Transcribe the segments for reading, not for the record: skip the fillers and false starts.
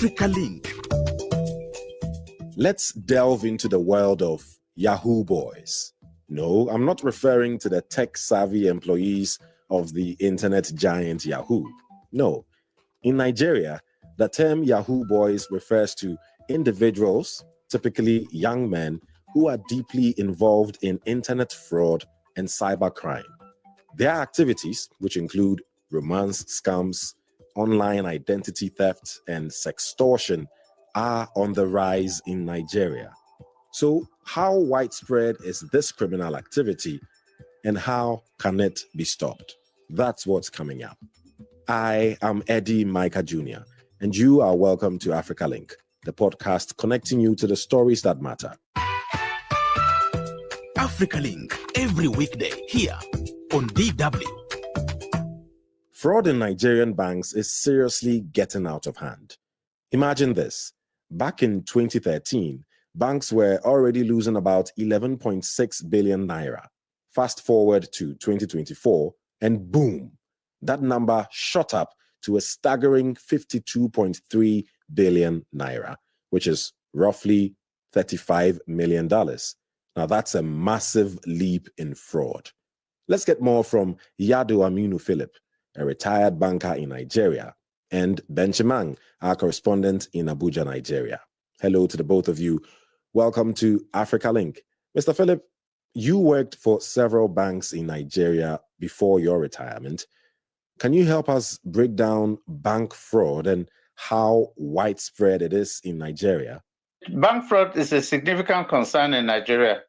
Africa Link. Let's delve into the world of Yahoo Boys. No, I'm not referring to the tech-savvy employees of the internet giant Yahoo. No. In Nigeria, the term Yahoo Boys refers to individuals, typically young men, who are deeply involved in internet fraud and cybercrime. Their activities, which include romance scams, online identity theft, and sextortion, are on the rise in Nigeria. So, how widespread is this criminal activity, and how can it be stopped? That's what's coming up. I am Eddy Micah Jr., and you are welcome to Africa Link, the podcast connecting you to the stories that matter. Africa Link, every weekday here on DW. Fraud in Nigerian banks is seriously getting out of hand. Imagine this. Back in 2013, banks were already losing about 11.6 billion naira. Fast forward to 2024, and boom, that number shot up to a staggering 52.3 billion naira, which is roughly $35 million. Now, that's a massive leap in fraud. Let's get more from Aminu Philip, a retired banker in Nigeria, and Ben Shemang, our correspondent in Abuja, Nigeria. Hello to the both of you. Welcome to Africa Link. Mr. Philip, you worked for several banks in Nigeria before your retirement. Can you help us break down bank fraud and how widespread it is in Nigeria? Bank fraud is a significant concern in Nigeria,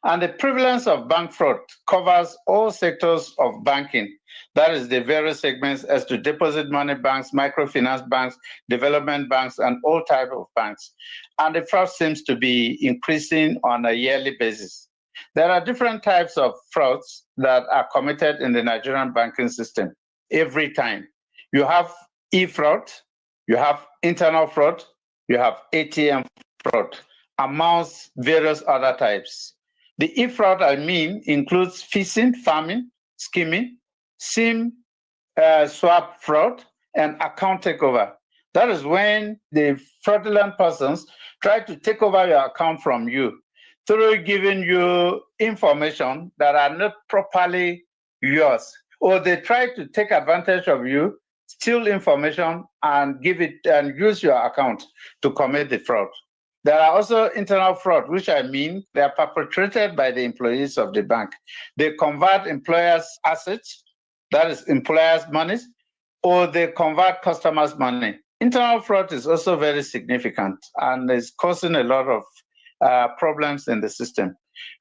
and the prevalence of bank fraud covers all sectors of banking. That is the various segments as to deposit money banks, microfinance banks, development banks, and all types of banks. And the fraud seems to be increasing on a yearly basis. There are different types of frauds that are committed in the Nigerian banking system every time. You have e-fraud, you have internal fraud, you have ATM fraud, amongst various other types. The e-fraud, includes phishing, farming, skimming, SIM swap fraud, and account takeover. That is when the fraudulent persons try to take over your account from you through giving you information that are not properly yours, or they try to take advantage of you, steal information, and give it and use your account to commit the fraud. There are also internal fraud, which they are perpetrated by the employees of the bank. They convert employers' assets, that is employers' monies, or they convert customers' money. Internal fraud is also very significant and is causing a lot of problems in the system.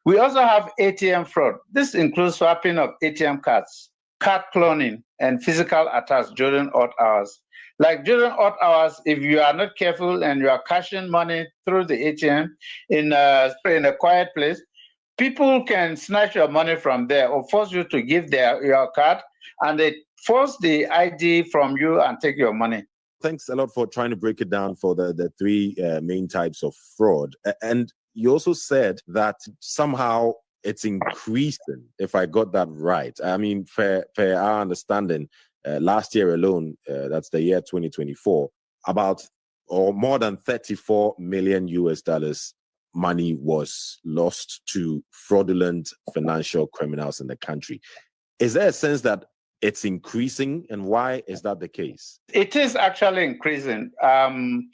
We also have ATM fraud. This includes swapping of ATM cards, card cloning, and physical attacks during odd hours. Like during odd hours, if you are not careful and you are cashing money through the ATM in a quiet place, people can snatch your money from there or force you to give your card, and they force the ID from you and take your money. Thanks a lot for trying to break it down for the three main types of fraud. And you also said that somehow it's increasing, if I got that right. I mean, for our understanding, last year alone, that's the year 2024, about or more than $34 million money was lost to fraudulent financial criminals in the country. Is there a sense that it's increasing, and why is that the case? It is actually increasing, and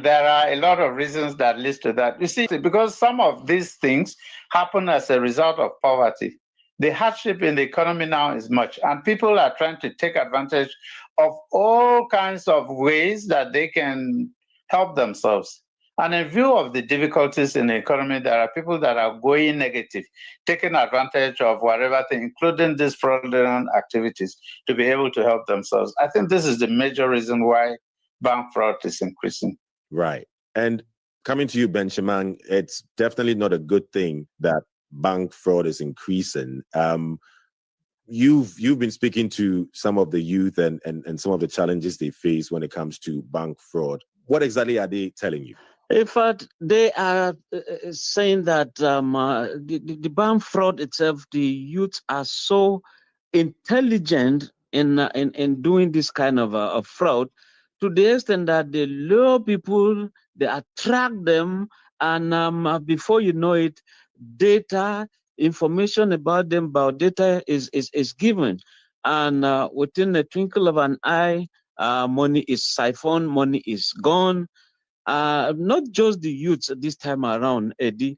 there are a lot of reasons that lead to that. You see, because some of these things happen as a result of poverty. The hardship in the economy now is much, and people are trying to take advantage of all kinds of ways that they can help themselves. And in view of the difficulties in the economy, there are people that are going negative, taking advantage of whatever thing, including these fraudulent activities, to be able to help themselves. I think this is the major reason why bank fraud is increasing. Right. And coming to you, Ben Shemang, it's definitely not a good thing that bank fraud is increasing. You've been speaking to some of the youth and some of the challenges they face when it comes to bank fraud. What exactly are they telling you? In fact, they are saying that the bank fraud itself, the youth are so intelligent in doing this kind of fraud to the extent that they lure people, they attract them, and before you know it, data, information about them, about data is given. And within the twinkle of an eye, money is siphoned, money is gone. Not just the youths this time around, Eddie.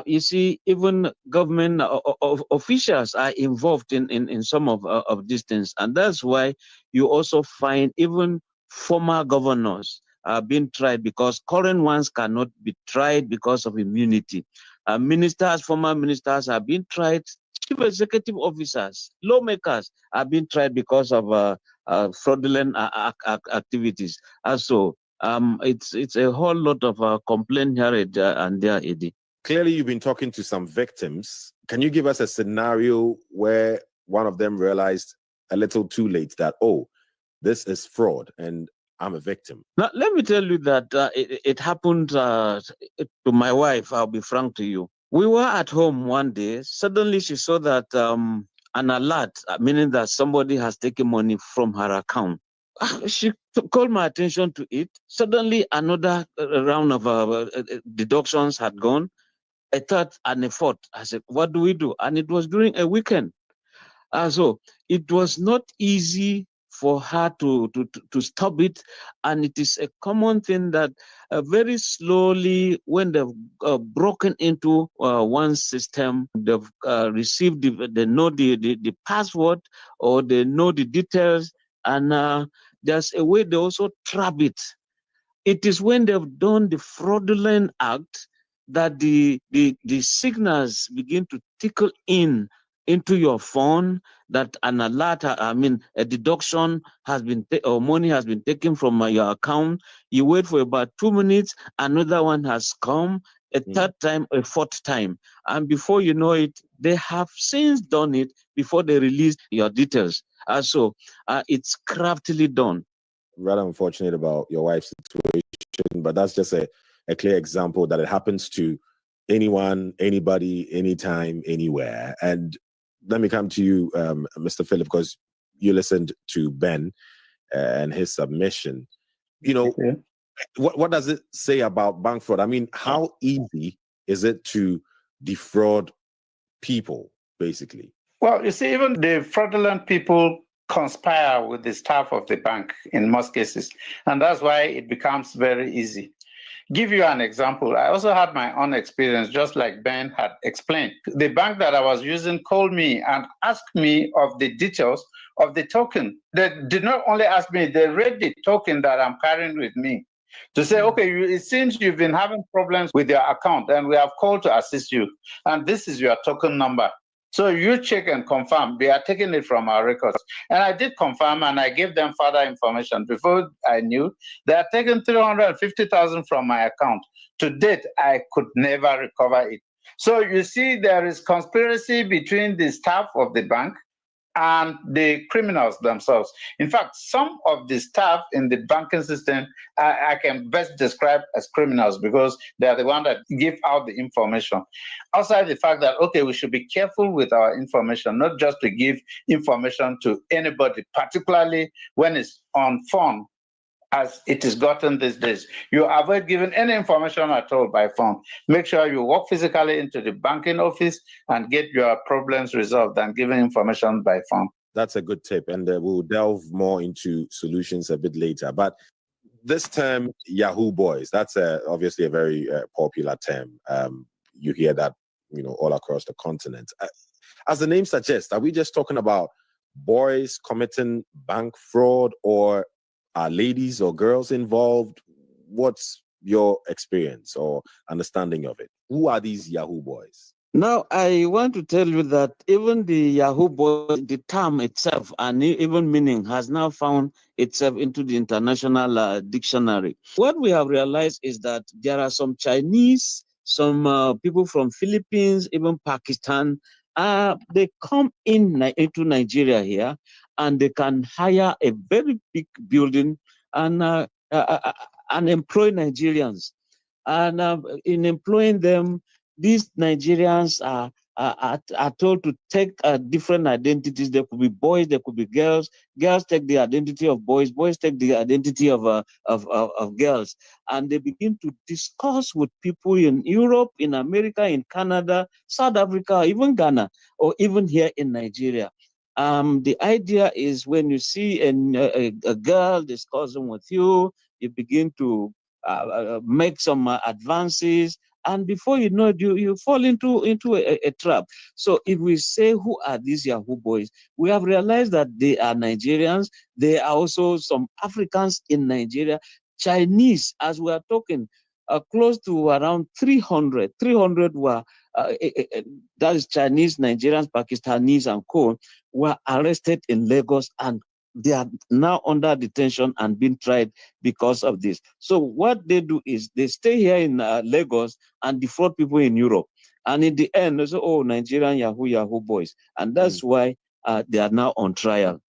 You see, even government officials are involved in some of these things. And that's why you also find even former governors being tried, because current ones cannot be tried because of immunity. Ministers, former ministers are being tried. Chief executive officers, lawmakers are being tried because of fraudulent activities. Also, it's a whole lot of complaint here and there, Eddie. Clearly, you've been talking to some victims. Can you give us a scenario where one of them realized a little too late that, oh, this is fraud and I'm a victim? Now, let me tell you that it happened to my wife. I'll be frank to you. We were at home one day. Suddenly, she saw that an alert, meaning that somebody has taken money from her account. She called my attention to it. Suddenly, another round of deductions had gone. A third and a fourth. I said, what do we do? And it was during a weekend. So it was not easy for her to stop it. And it is a common thing that very slowly, when they've broken into one system, they've received, they know the password, or they know the details, and there's a way they also trap it. It is when they've done the fraudulent act that the signals begin to tickle into your phone that an alert, a deduction has been, or money has been taken from your account. You wait for about 2 minutes, another one has come, a third time, a fourth time. And before you know it, they have since done it before they release your details. So it's craftily done. Rather unfortunate about your wife's situation, but that's just a clear example that it happens to anyone, anybody, anytime, anywhere. And let me come to you, Mr. Philip, because you listened to Ben and his submission. You know, what does it say about bank fraud? I mean, how easy is it to defraud people, basically? Well, you see, even the fraudulent people conspire with the staff of the bank in most cases, and that's why it becomes very easy. Give you an example. I also had my own experience, just like Ben had explained. The bank that I was using called me and asked me of the details of the token. They did not only ask me, they read the token that I'm carrying with me to say, okay, it seems you've been having problems with your account and we have called to assist you. And this is your token number. So you check and confirm. They are taking it from our records. And I did confirm, and I gave them further information. Before I knew, they are taking 350,000 from my account. To date, I could never recover it. So you see, there is conspiracy between the staff of the bank and the criminals themselves. In fact, some of the staff in the banking system, I can best describe as criminals because they are the ones that give out the information. Outside the fact that, okay, we should be careful with our information, not just to give information to anybody, particularly when it's on phone, as it is gotten these days. You avoid giving any information at all by phone. Make sure you walk physically into the banking office and get your problems resolved than giving information by phone. That's a good tip, and we'll delve more into solutions a bit later. But this term, Yahoo Boys, that's obviously a very popular term. You hear that, all across the continent. As the name suggests, are we just talking about boys committing bank fraud, or are ladies or girls involved? What's your experience or understanding of it? Who are these Yahoo Boys? Now, I want to tell you that even the Yahoo Boys, the term itself and even meaning has now found itself into the international dictionary. What we have realized is that there are some Chinese, some people from Philippines, even Pakistan. They come into Nigeria here, and they can hire a very big building and employ Nigerians. And in employing them, these Nigerians are told to take different identities. There could be boys, there could be girls. Girls take the identity of boys. Boys take the identity of girls, and they begin to discuss with people in Europe, in America, in Canada, South Africa, even Ghana, or even here in Nigeria. The idea is when you see a girl discussing with you, you begin to make some advances, and before you know it, you fall into a trap. So if we say, who are these Yahoo boys, we have realized that they are Nigerians. They are also some Africans in Nigeria, Chinese, as we are talking, close to around 300. 300 were, that is Chinese, Nigerians, Pakistanis, and co, were arrested in Lagos, and they are now under detention and being tried because of this. So what they do is they stay here in Lagos and defraud people in Europe. And in the end, they say, oh, Nigerian Yahoo boys. And that's why they are now on trial.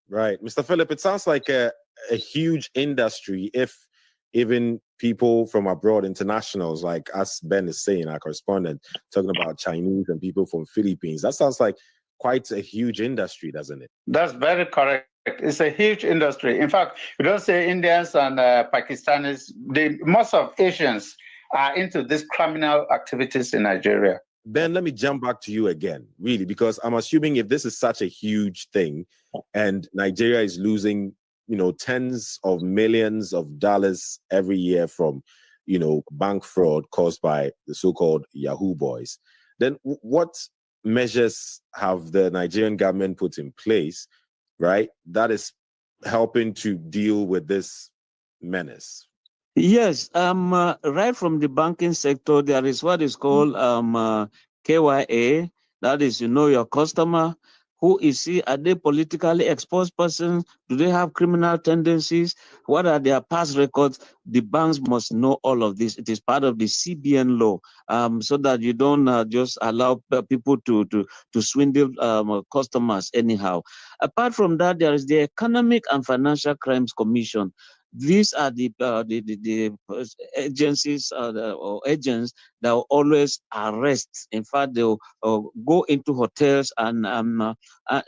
Right. Mr. Philip, it sounds like a huge industry if even people from abroad, internationals, like us, Ben is saying, our correspondent, talking about Chinese and people from Philippines. That sounds like quite a huge industry, doesn't it? That's very correct. It's a huge industry. In fact, you don't say Indians and Pakistanis, most of Asians are into these criminal activities in Nigeria. Ben, let me jump back to you again, really, because I'm assuming if this is such a huge thing and Nigeria is losing, tens of millions of dollars every year from, bank fraud caused by the so-called Yahoo boys, then what measures have the Nigerian government put in place, right, that is helping to deal with this menace? Yes, right from the banking sector, there is what is called KYA. That is, you know your customer. Who is he? Are they politically exposed persons? Do they have criminal tendencies? What are their past records? The banks must know all of this. It is part of the CBN law, so that you don't just allow people to swindle customers anyhow. Apart from that, there is the Economic and Financial Crimes Commission. These are the agencies or agents that will always arrest. In fact, they'll go into hotels and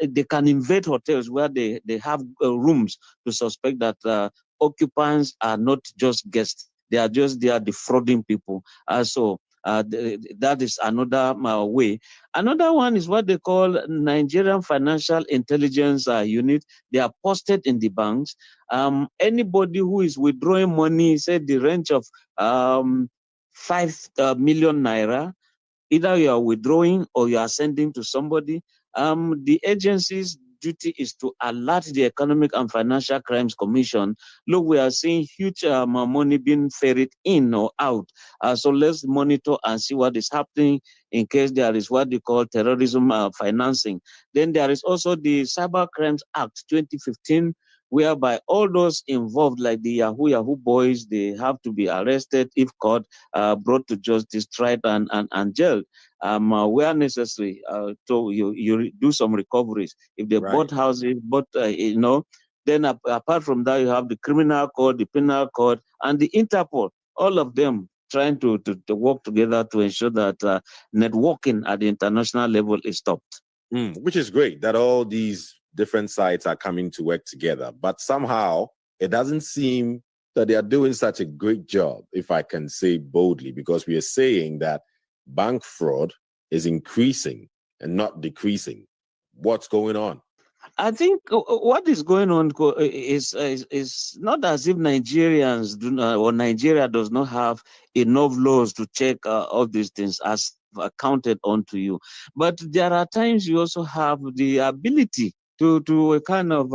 they can invade hotels where they have rooms to suspect that occupants are not just guests. They are just there defrauding people. That is another way. Another one is what they call Nigerian Financial Intelligence Unit. They are posted in the banks. Anybody who is withdrawing money, say the range of 5 million naira, either you are withdrawing or you are sending to somebody, the agency's duty is to alert the Economic and Financial Crimes Commission. Look, we are seeing huge money being ferried in or out. So let's monitor and see what is happening in case there is what they call terrorism financing. Then there is also the Cyber Crimes Act 2015, whereby all those involved, like the Yahoo boys, they have to be arrested if caught, brought to justice, tried, and jailed. Where necessary, so you do some recoveries. If they bought houses, then apart from that, you have the criminal code, the penal code, and the Interpol. All of them trying to work together to ensure that networking at the international level is stopped. Which is great that all these different sides are coming to work together. But somehow it doesn't seem that they are doing such a great job, if I can say boldly, because we are saying that bank fraud is increasing and not decreasing. What's going on? I think what is going on is not as if Nigerians do not, or Nigeria does not have enough laws to check all these things as counted onto you. But there are times you also have the ability to kind of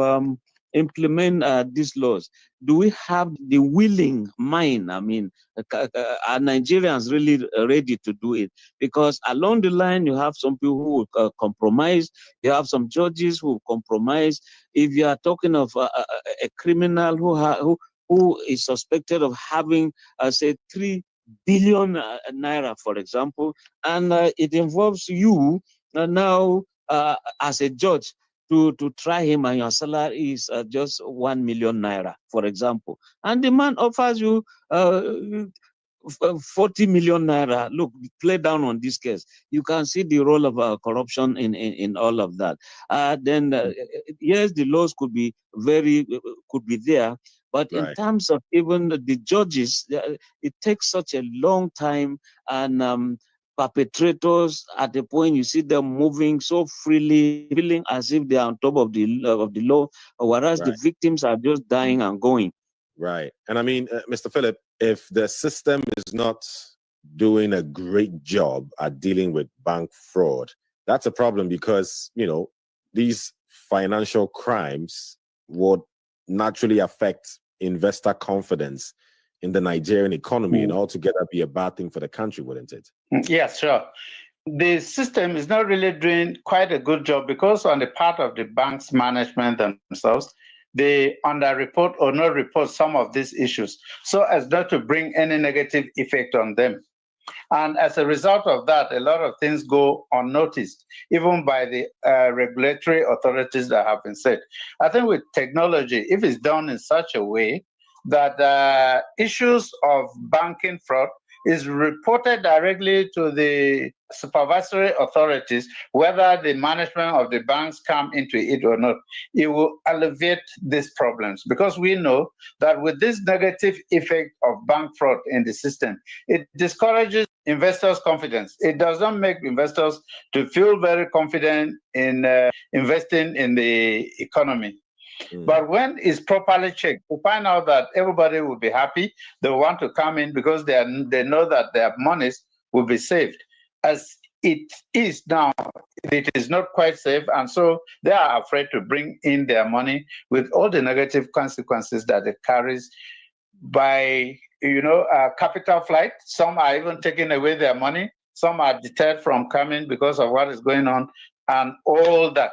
implement these laws. Do we have the willing mind? I mean, are Nigerians really ready to do it? Because along the line, you have some people who will compromise. You have some judges who compromise. If you are talking of a criminal who is suspected of having, say, 3 billion naira, for example, and it involves you now as a judge to try him, and your salary is just 1 million naira, for example, and the man offers you 40 million naira. Look, play down on this case. You can see the role of corruption in all of that. Then yes, the laws could be there, but in terms of even the judges, it takes such a long time, and perpetrators at the point you see them moving so freely, feeling as if they are on top of the law, whereas the victims are just dying and going. Right. And I mean, Mr. Philip, if the system is not doing a great job at dealing with bank fraud, that's a problem because, you know, these financial crimes would naturally affect investor confidence in the Nigerian economy and altogether be a bad thing for the country, wouldn't it? Yes, sure. The system is not really doing quite a good job because on the part of the bank's management themselves, they underreport or not report some of these issues so as not to bring any negative effect on them. And as a result of that, a lot of things go unnoticed, even by the regulatory authorities that have been set. I think with technology, if it's done in such a way that issues of banking fraud is reported directly to the supervisory authorities, whether the management of the banks come into it or not, it will alleviate these problems. Because we know that with this negative effect of bank fraud in the system, it discourages investors' confidence. It does not make investors to feel very confident in investing in the economy. But when it's properly checked, we find out that everybody will be happy. They want to come in because they know that their monies will be saved. As it is now, it is not quite safe, and so they are afraid to bring in their money with all the negative consequences that it carries by, capital flight. Some are even taking away their money. Some are deterred from coming because of what is going on and all that.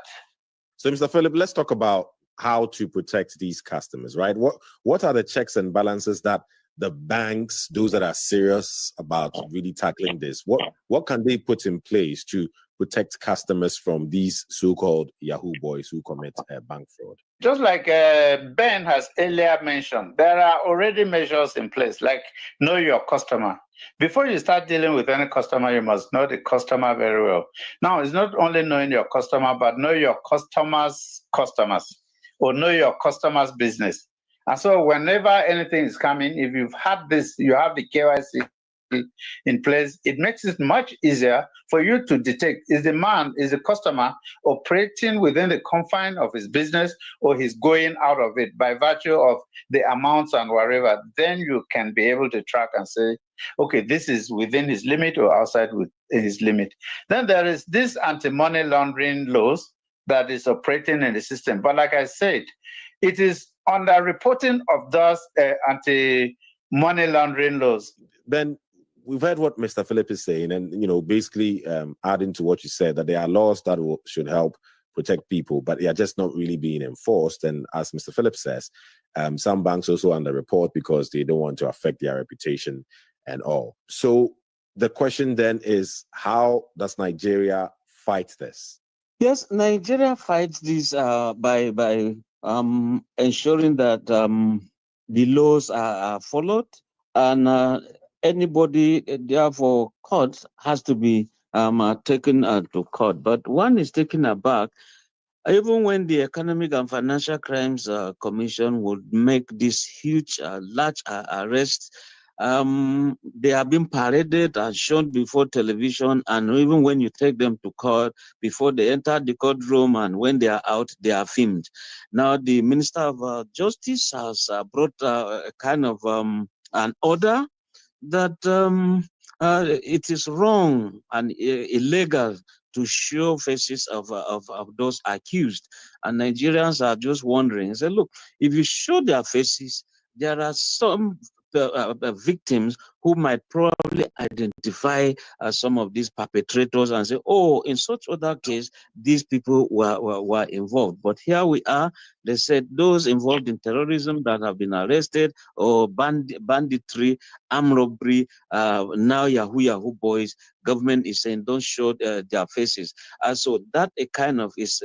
So, Mr. Philip, let's talk about how to protect these customers, right? What are the checks and balances that the banks, those that are serious about really tackling this, what can they put in place to protect customers from these so-called Yahoo boys who commit bank fraud? Just like Ben has earlier mentioned, there are already measures in place, like know your customer. Before you start dealing with any customer, you must know the customer very well. Now, it's not only knowing your customer, but know your customers' customers, or know your customer's business. And so whenever anything is coming, if you've had this, you have the KYC in place, it makes it much easier for you to detect, is the customer operating within the confine of his business, or he's going out of it by virtue of the amounts and whatever. Then you can be able to track and say, okay, this is within his limit or outside with his limit. Then there is this anti-money laundering laws that is operating in the system. But like I said, it is under reporting of those anti-money laundering laws. Ben, we've heard what Mr. Philip is saying, and basically adding to what you said, that there are laws that should help protect people, but they are just not really being enforced. And as Mr. Philip says, some banks also underreport because they don't want to affect their reputation and all. So the question then is, how does Nigeria fight this? Yes, Nigeria fights this by ensuring that the laws are followed, and anybody, therefore, court has to be taken to court. But one is taken aback, even when the Economic and Financial Crimes Commission would make this huge, large arrests. They have been paraded and shown before television, and even when you take them to court, before they enter the courtroom and when they are out, they are filmed. Now, the Minister of Justice has brought a kind of an order that it is wrong and illegal to show faces of those accused. And Nigerians are just wondering, say, look, if you show their faces, there are some victims who might probably identify some of these perpetrators and say, oh, in such other case, these people were involved. But here we are, they said those involved in terrorism that have been arrested, or banditry, armed robbery, now Yahoo Boys, government is saying don't show their faces. So that a kind of is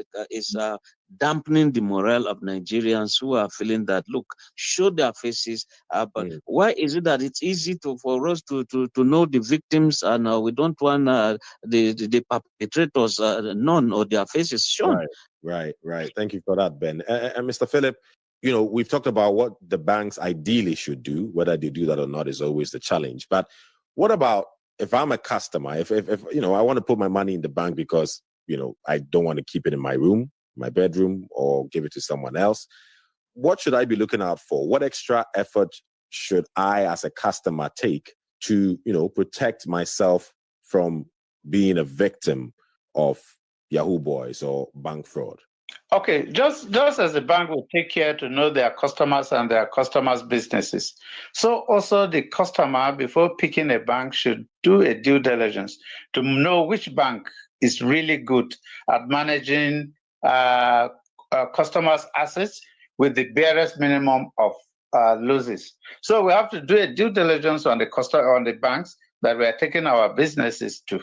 dampening the morale of Nigerians who are feeling that, look, show their faces. But why is it that it's easy for us to know the victims, and we don't want the perpetrators known or their faces shown? Right. Thank you for that, Ben. And Mr. Philip, we've talked about what the banks ideally should do. Whether they do that or not is always the challenge. But what about if I'm a customer, if I want to put my money in the bank because, I don't want to keep it in my room, my bedroom, or give it to someone else, what should I be looking out for? What extra effort should I as a customer take to, protect myself from being a victim of Yahoo Boys or bank fraud? Okay, just as the bank will take care to know their customers and their customers' businesses, so also the customer, before picking a bank, should do a due diligence to know which bank is really good at managing customers' assets with the barest minimum of losses. So we have to do a due diligence on the banks that we are taking our businesses to.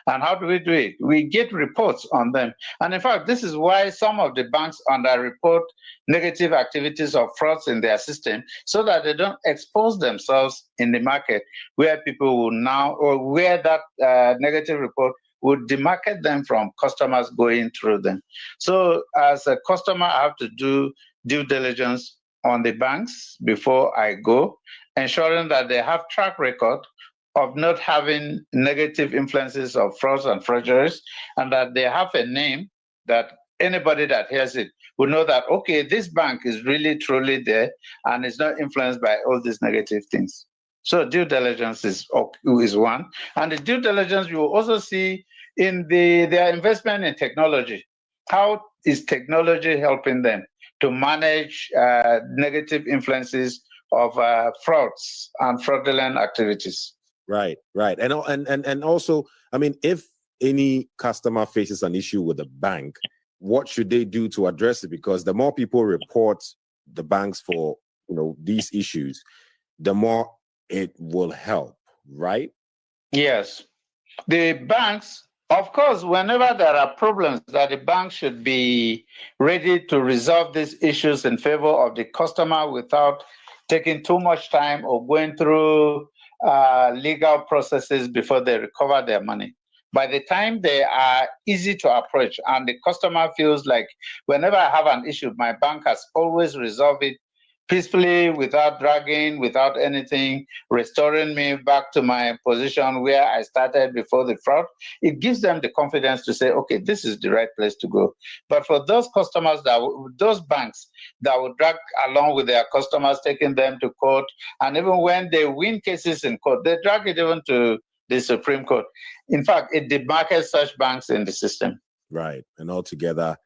And how do we do it? We get reports on them. And in fact, this is why some of the banks underreport negative activities of frauds in their system, so that they don't expose themselves in the market where people will now, or where that negative report would demarcate them from customers going through them. So as a customer, I have to do due diligence on the banks before I go, ensuring that they have track record of not having negative influences of frauds and forgeries, and that they have a name that anybody that hears it will know that, okay, this bank is really truly there and is not influenced by all these negative things. So due diligence is one. And the due diligence you will also see in their investment in technology. How is technology helping them to manage negative influences of frauds and fraudulent activities? Right. And also, I mean, if any customer faces an issue with the bank, what should they do to address it? Because the more people report the banks for, these issues, the more it will help, right? Yes. The banks, of course, whenever there are problems, that the bank should be ready to resolve these issues in favor of the customer without taking too much time or going through legal processes before they recover their money. By the time they are easy to approach and the customer feels like, whenever I have an issue, my bank has always resolved it peacefully, without dragging, without anything, restoring me back to my position where I started before the fraud, it gives them the confidence to say, okay, this is the right place to go. But for those customers, those banks that would drag along with their customers, taking them to court, and even when they win cases in court, they drag it even to the Supreme Court. In fact, it demarcates such banks in the system. Right. And altogether,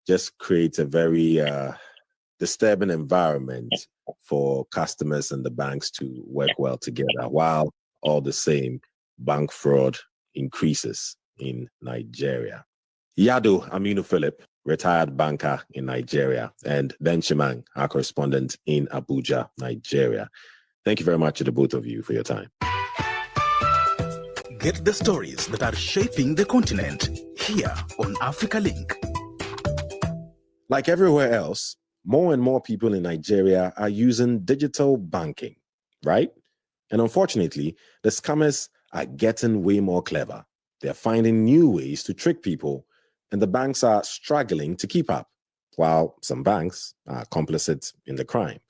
just creates a very disturbing environment for customers and the banks to work well together, while all the same, bank fraud increases in Nigeria. Yadu Aminu Philip, retired banker in Nigeria, and Ben Shemang, our correspondent in Abuja, Nigeria. Thank you very much to the both of you for your time. Get the stories that are shaping the continent here on Africa Link. Like everywhere else, more and more people in Nigeria are using digital banking, right? And unfortunately, the scammers are getting way more clever. They're finding new ways to trick people, and the banks are struggling to keep up, while some banks are complicit in the crime.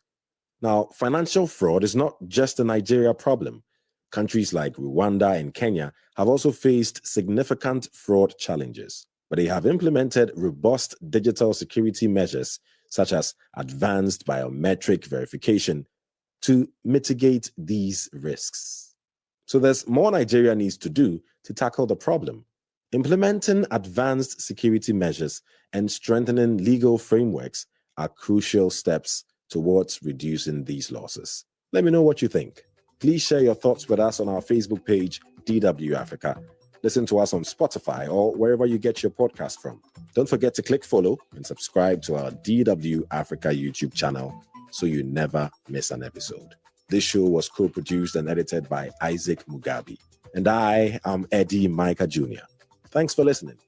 Now, financial fraud is not just a Nigeria problem. Countries like Rwanda and Kenya have also faced significant fraud challenges, but they have implemented robust digital security measures such as advanced biometric verification to mitigate these risks. So there's more Nigeria needs to do to tackle the problem. Implementing advanced security measures and strengthening legal frameworks are crucial steps towards reducing these losses. Let me know what you think. Please share your thoughts with us on our Facebook page, DW Africa. Listen to us on Spotify or wherever you get your podcast from. Don't forget to click follow and subscribe to our DW Africa YouTube channel so you never miss an episode. This show was co-produced and edited by Isaac Mugabe. And I am Eddy Micah Jr. Thanks for listening.